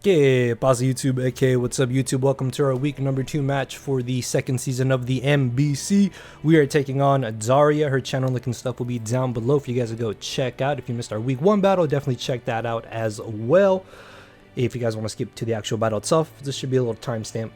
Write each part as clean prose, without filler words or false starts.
Okay, pause YouTube, aka what's up YouTube? Welcome to our week number 2 match for the second season of the MBC. We are taking on Daria. Her channel link and stuff will be down below for you guys to go check out. If you missed our week 1 battle, definitely check that out as well. If you guys want to skip to the actual battle itself, this should be a little timestamp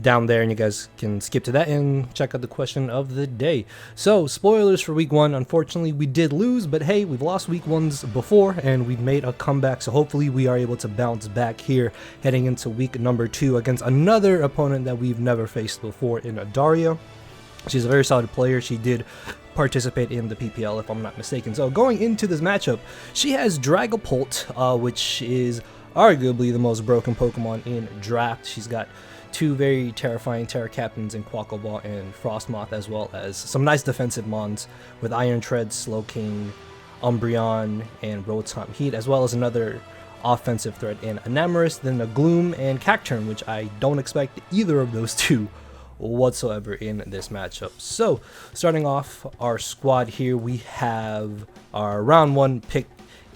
down there and you guys can skip to that and check out the question of the day. So spoilers for week 1. Unfortunately we did lose, but hey, we've lost week 1s before and we've made a comeback, so hopefully we are able to bounce back here heading into week number 2 against another opponent that we've never faced before in Daria. She's a very solid player. She did participate in the PPL if I'm not mistaken. So going into this matchup, she has Dragapult, which is arguably the most broken Pokemon in draft. She's got two very terrifying Terra Captains in Quacklebaw and Frostmoth, as well as some nice defensive mons with Iron Tread, Slowking, Umbreon, and Rotom Heat, as well as another offensive threat in Enamorus, then a Gloom and Cacturne, which I don't expect either of those two whatsoever in this matchup. So starting off our squad here, we have our round 1 pick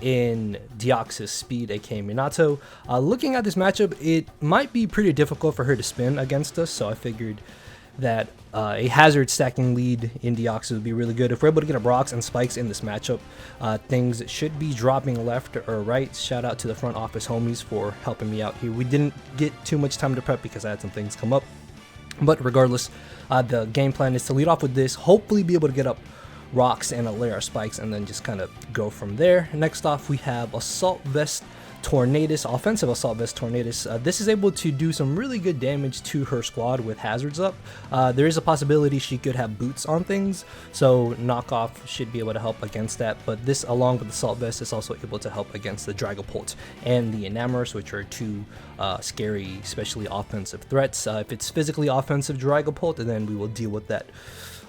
in Deoxys Speed, aka Minato. Looking at this matchup, it might be pretty difficult for her to spin against us, so I figured that a hazard stacking lead in Deoxys would be really good. If we're able to get up rocks and spikes in this matchup, things should be dropping left or right. Shout out to the front office homies for helping me out here. We didn't get too much time to prep because I had some things come up, but regardless, the game plan is to lead off with this, hopefully be able to get up rocks and lay our spikes and then just kind of go from there. Next off, we have Assault Vest Tornadus, offensive Assault Vest Tornadus. This is able to do some really good damage to her squad with hazards up. There is a possibility she could have boots on things, so knockoff should be able to help against that, but this along with Assault Vest is also able to help against the Dragapult and the Enamorus, which are two scary, especially offensive threats. If it's physically offensive Dragapult, then we will deal with that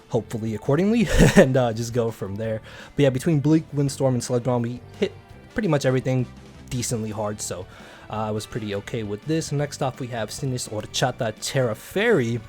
hopefully accordingly and just go from there. But yeah, between Bleak, Windstorm, and Sludge we hit pretty much everything decently hard, so I was pretty okay with this. Next off, we have Sinis Orchata Terra Fairy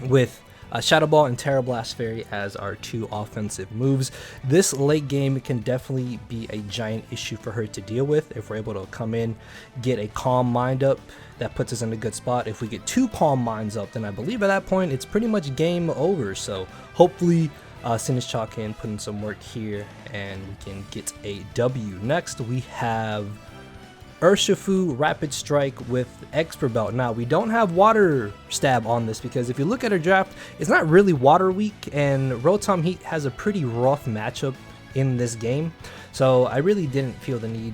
with Shadow Ball and Terra Blast Fairy as our two offensive moves. This late game can definitely be a giant issue for her to deal with. If we're able to come in, get a Calm Mind up, that puts us in a good spot. If we get 2 Calm Minds up, then I believe at that point it's pretty much game over. So hopefully Sinistcha can put in some work here and we can get a W. Next we have Urshifu Rapid Strike with Expert Belt. Now we don't have Water Stab on this because if you look at her draft, it's not really water weak, and Rotom Heat has a pretty rough matchup in this game, so I really didn't feel the need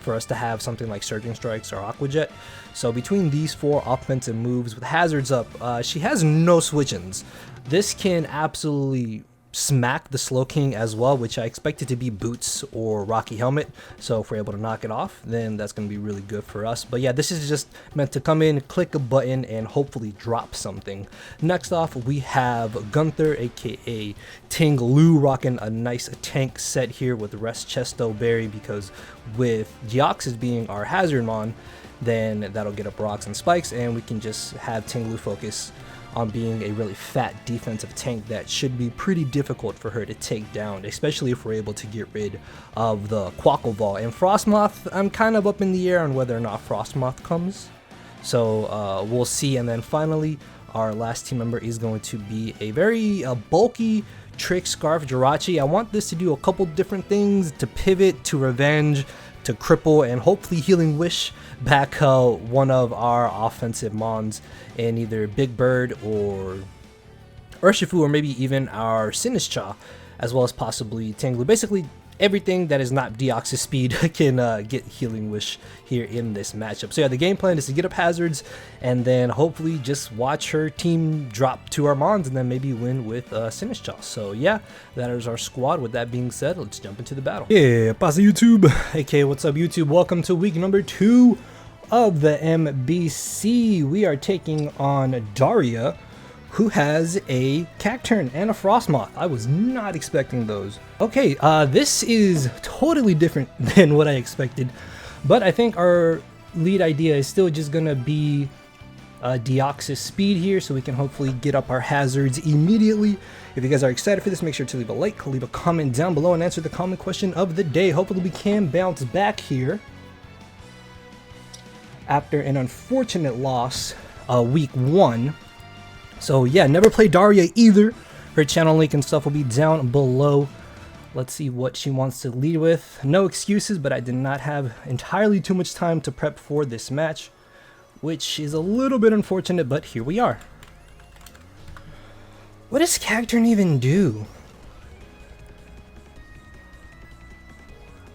for us to have something like Surging Strikes or Aqua Jet. So between these 4 offensive moves with hazards up, she has no switch-ins. This can absolutely smack the Slowking as well, which I expected to be Boots or Rocky Helmet, so if we're able to knock it off, then that's going to be really good for us. But yeah, this is just meant to come in, click a button, and hopefully drop something. Next off, we have Gunther, aka Ting Lu, rocking a nice tank set here with Rest Chesto Berry, because with Deoxys being our hazard mon, then that'll get up rocks and spikes, and we can just have Ting Lu focus on being a really fat defensive tank that should be pretty difficult for her to take down, especially if we're able to get rid of the Quacklebaw. And Frostmoth, I'm kind of up in the air on whether or not Frostmoth comes, so we'll see. And then finally, our last team member is going to be a very bulky Trick Scarf JIRACHI. I want this to do a couple different things: to pivot, to revenge, to cripple, and hopefully Healing Wish back one of our offensive mons in either Big Bird or Urshifu, or maybe even our Sinistcha, as well as possibly Tanglu. Basically everything that is not Deoxys Speed can get Healing Wish here in this matchup. So yeah, the game plan is to get up hazards and then hopefully just watch her team drop to our mons and then maybe win with Sinistcha. So yeah, that is our squad. With that being said, let's jump into the battle. Yeah, pause YouTube, aka what's up YouTube? Welcome to week number 2 of the MBC. We are taking on Daria, who has a Cacturne and a Frostmoth. I was not expecting those. Okay, this is totally different than what I expected, but I think our lead idea is still just gonna be Deoxys Speed here, so we can hopefully get up our hazards immediately. If you guys are excited for this, make sure to leave a like, leave a comment down below, and answer the comment question of the day. Hopefully we can bounce back here after an unfortunate loss week 1. So yeah, never played Daria either. Her channel link and stuff will be down below. Let's see what she wants to lead with. No excuses, but I did not have entirely too much time to prep for this match, which is a little bit unfortunate, but here we are. What does Cacturn even do?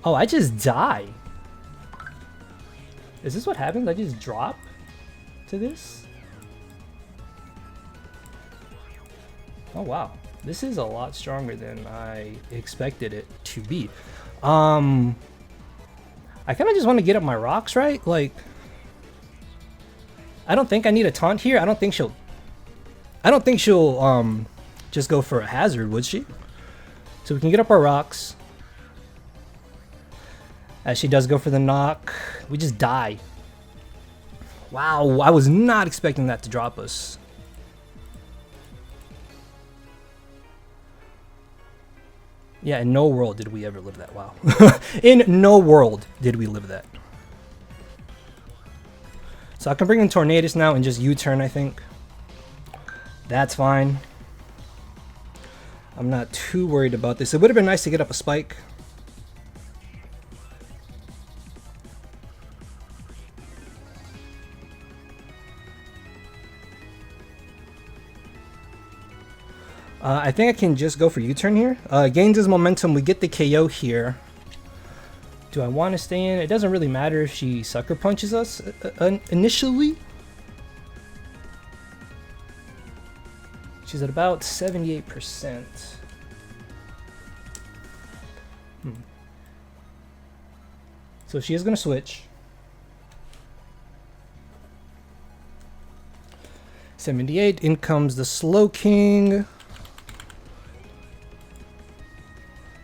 Oh, I just die. Is this what happens? I just drop to this? Oh wow, this is a lot stronger than I expected it to be. I kind of just want to get up my rocks, right? Like, I don't think I need a taunt here. I don't think she'll just go for a hazard, would she? So we can get up our rocks. As she does go for the knock, we just die. Wow, I was not expecting that to drop us. Yeah, in no world did we ever live that. Wow. In no world did we live that. So I can bring in Tornadus now and just U-turn, I think. That's fine. I'm not too worried about this. It would have been nice to get up a spike. I think I can just go for U-turn here. Gains his momentum. We get the KO here. Do I want to stay in? It doesn't really matter if she sucker punches us initially. She's at about 78%. So she is going to switch. 78. In comes the Slow King.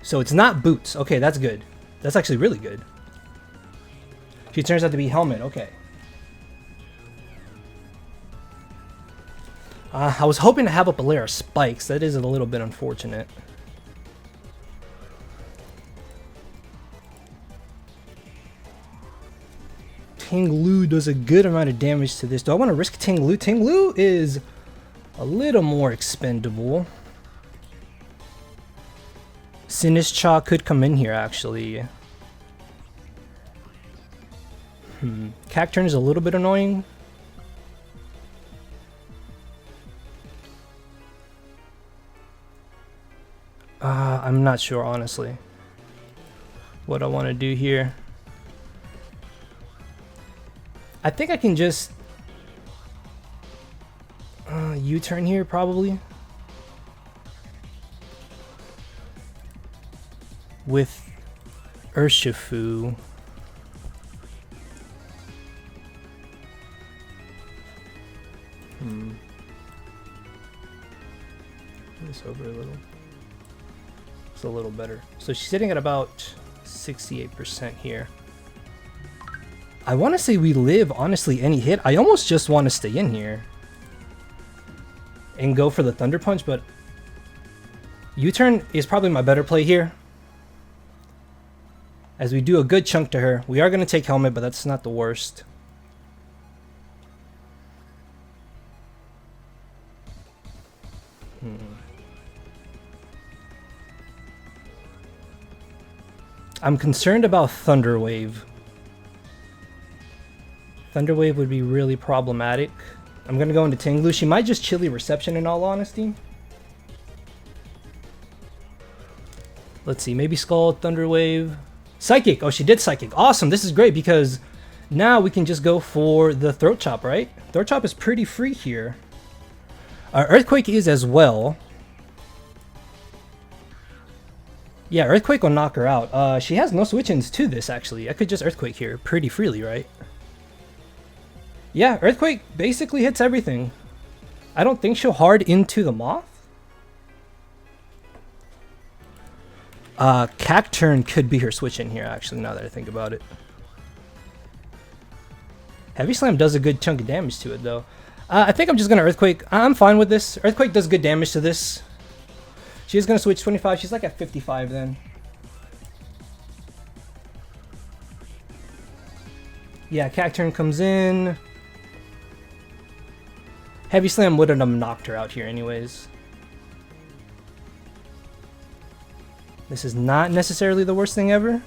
So it's not boots. Okay, that's good. That's actually really good. She turns out to be helmet. Okay. I was hoping to have up a layer of spikes. That is a little bit unfortunate. Ting-Lu does a good amount of damage to this. Do I want to risk Ting-Lu? Ting-Lu is a little more expendable. Sinistcha could come in here, actually. Cacturn is a little bit annoying. I'm not sure, honestly, what I want to do here. I think I can just U-turn here, probably. With Urshifu. This over a little. It's a little better. So she's sitting at about 68% here. I want to say we live, honestly, any hit. I almost just want to stay in here and go for the Thunder Punch, but U-turn is probably my better play here. As we do a good chunk to her. We are going to take helmet, but that's not the worst. I'm concerned about Thunder Wave. Thunder Wave would be really problematic. I'm going to go into Ting-Lu. She might just chilly reception, in all honesty. Let's see. Maybe Skull, Thunder Wave. Psychic. Oh, she did Psychic. Awesome. This is great because now we can just go for the Throat Chop, right? Throat Chop is pretty free here. Earthquake is as well. Yeah, Earthquake will knock her out. She has no switch-ins to this, actually. I could just Earthquake here pretty freely, right? Yeah, Earthquake basically hits everything. I don't think she'll hard into the Moth. Cacturn could be her switch-in here, actually, now that I think about it. Heavy Slam does a good chunk of damage to it, though. I think I'm just going to Earthquake. I'm fine with this. Earthquake does good damage to this. She is going to switch 25. She's like at 55 then. Yeah, Cacturn comes in. Heavy Slam would have knocked her out here anyways. This is not necessarily the worst thing ever.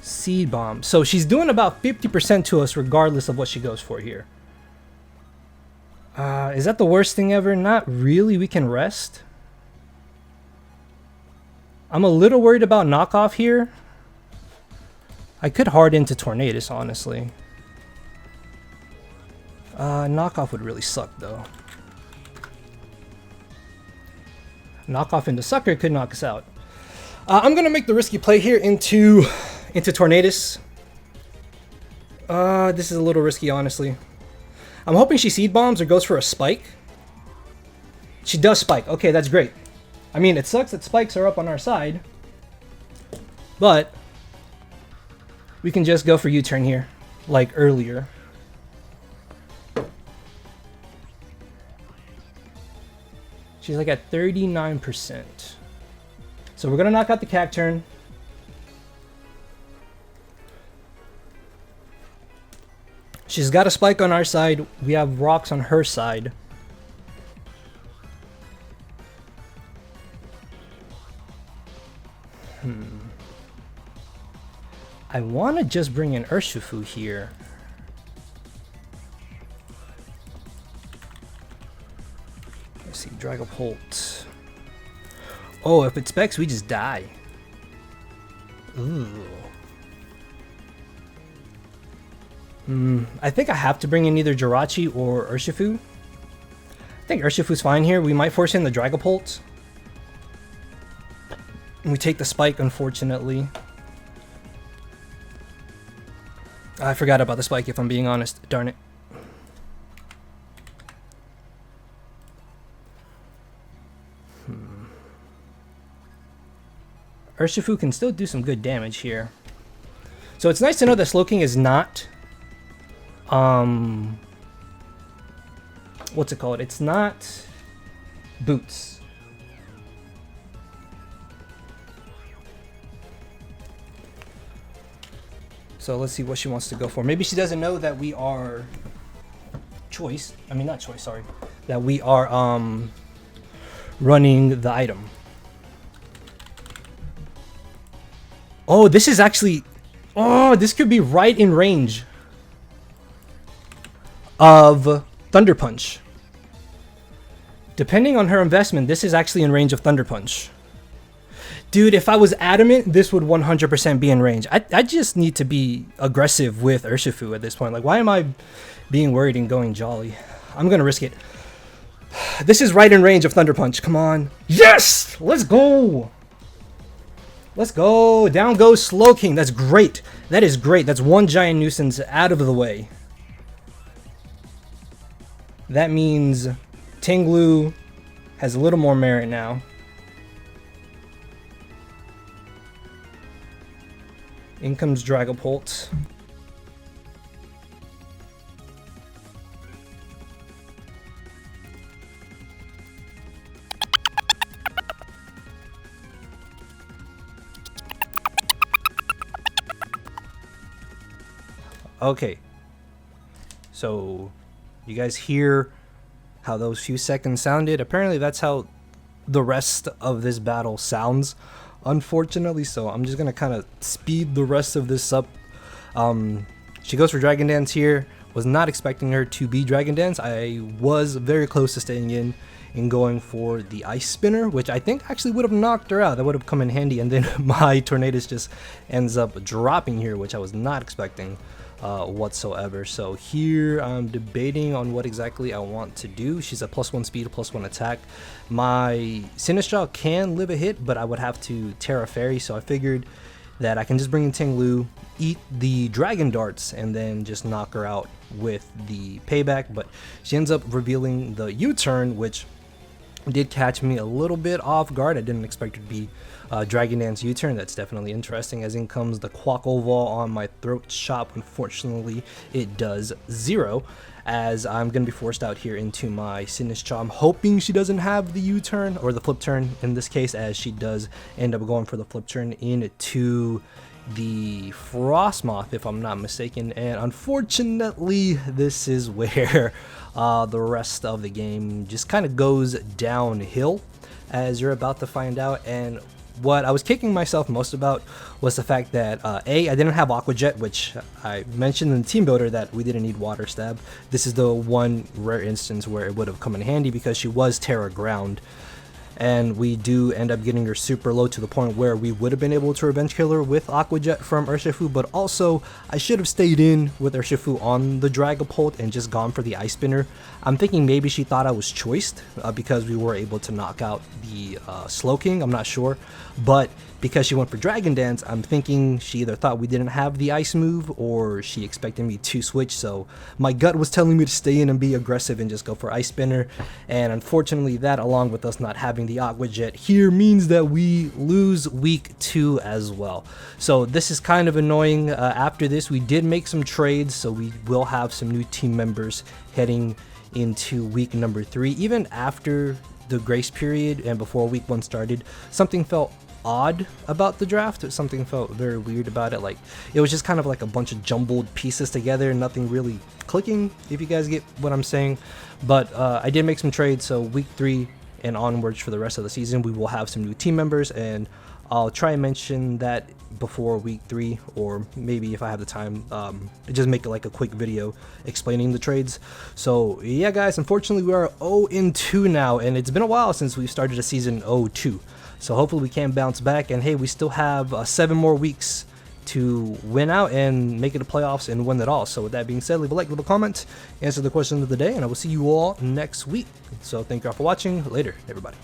Seed Bomb. So she's doing about 50% to us regardless of what she goes for here. Is that the worst thing ever? Not really. We can rest. I'm a little worried about knockoff here. I could hard into Tornadus, honestly. Knockoff would really suck, though. Knockoff into Sucker could knock us out. I'm gonna make the risky play here into Tornadus. This is a little risky, honestly. I'm hoping she Seed Bombs or goes for a Spike. She does Spike. Okay, that's great. I mean, it sucks that spikes are up on our side, but we can just go for U-turn here, like earlier. She's like at 39%. So we're gonna knock out the Cacturn. She's got a Spike on our side. We have rocks on her side. I want to just bring in Urshifu here. Let's see, Dragapult. Oh, if it specs, we just die. Ooh. I think I have to bring in either Jirachi or Urshifu. I think Urshifu's fine here. We might force in the Dragapult. And we take the Spike, unfortunately. I forgot about the Spike, if I'm being honest. Darn it. Urshifu can still do some good damage here. So it's nice to know that Slowking is not... what's it called? It's not... Boots. So let's see what she wants to go for. Maybe she doesn't know that we are... Choice. I mean, not Choice, sorry. That we are, running the item. Oh, this is actually... Oh, this could be right in range of Thunder Punch. Depending on her investment, this is actually in range of Thunder Punch. Dude, if I was adamant, this would 100% be in range. I just need to be aggressive with Urshifu at this point. Like, why am I being worried and going jolly? I'm going to risk it. This is right in range of Thunder Punch. Come on. Yes! Let's go! Let's go. Down goes Slowking. That's great. That is great. That's one giant nuisance out of the way. That means Tinglu has a little more merit now. In comes Dragapult. Okay, so you guys hear how those few seconds sounded? Apparently that's how the rest of this battle sounds, unfortunately, so I'm just gonna kind of speed the rest of this up. She goes for Dragon Dance here. Was not expecting her to be Dragon Dance. I was very close to staying in and going for the Ice Spinner, which I think actually would have knocked her out. That would have come in handy, and then my Tornadus just ends up dropping here, which I was not expecting whatsoever. So here I'm debating on what exactly I want to do. She's a +1 speed, +1 attack. My Sinistral can live a hit, but I would have to Terra Fairy, so I figured that I can just bring in Tinglu, eat the Dragon Darts, and then just knock her out with the payback. But she ends up revealing the U-turn, which did catch me a little bit off guard. I didn't expect it to be Dragon Dance U-turn. That's definitely interesting. As in comes the Quack Oval on my throat chop. Unfortunately, it does 0, as I'm going to be forced out here into my Sinus Chop. I'm hoping she doesn't have the U-turn, or the flip turn in this case, as she does end up going for the flip turn into the Frostmoth, if I'm not mistaken. And unfortunately, this is where the rest of the game just kind of goes downhill, as you're about to find out. And what I was kicking myself most about was the fact that I didn't have Aqua Jet, which I mentioned in the Teambuilder that we didn't need Water Stab. This is the one rare instance where it would have come in handy, because she was Terra Ground. And we do end up getting her super low to the point where we would have been able to revenge kill her with Aqua Jet from Urshifu, but also I should have stayed in with Urshifu on the Dragapult and just gone for the Ice Spinner. I'm thinking maybe she thought I was choiced because we were able to knock out the Slowking, I'm not sure, but because she went for Dragon Dance, I'm thinking she either thought we didn't have the ice move or she expected me to switch. So my gut was telling me to stay in and be aggressive and just go for Ice Spinner. And unfortunately, that, along with us not having the Aqua Jet here, means that we lose week 2 as well. So this is kind of annoying. After this, we did make some trades, so we will have some new team members heading into week number 3. Even after the grace period and before week 1 started, something felt odd about the draft. Something felt very weird about it. Like, it was just kind of like a bunch of jumbled pieces together, nothing really clicking, if you guys get what I'm saying. But I did make some trades, so week 3 and onwards for the rest of the season, we will have some new team members, and I'll try and mention that before week 3, or maybe if I have the time, just make it like a quick video explaining the trades. So yeah, guys, unfortunately we are 0-2 now, and it's been a while since we started a season 0-2. So hopefully we can bounce back, and hey, we still have 7 more weeks to win out and make it to playoffs and win it all. So with that being said, leave a like, leave a comment, answer the question of the day, and I will see you all next week. So thank you all for watching. Later, everybody.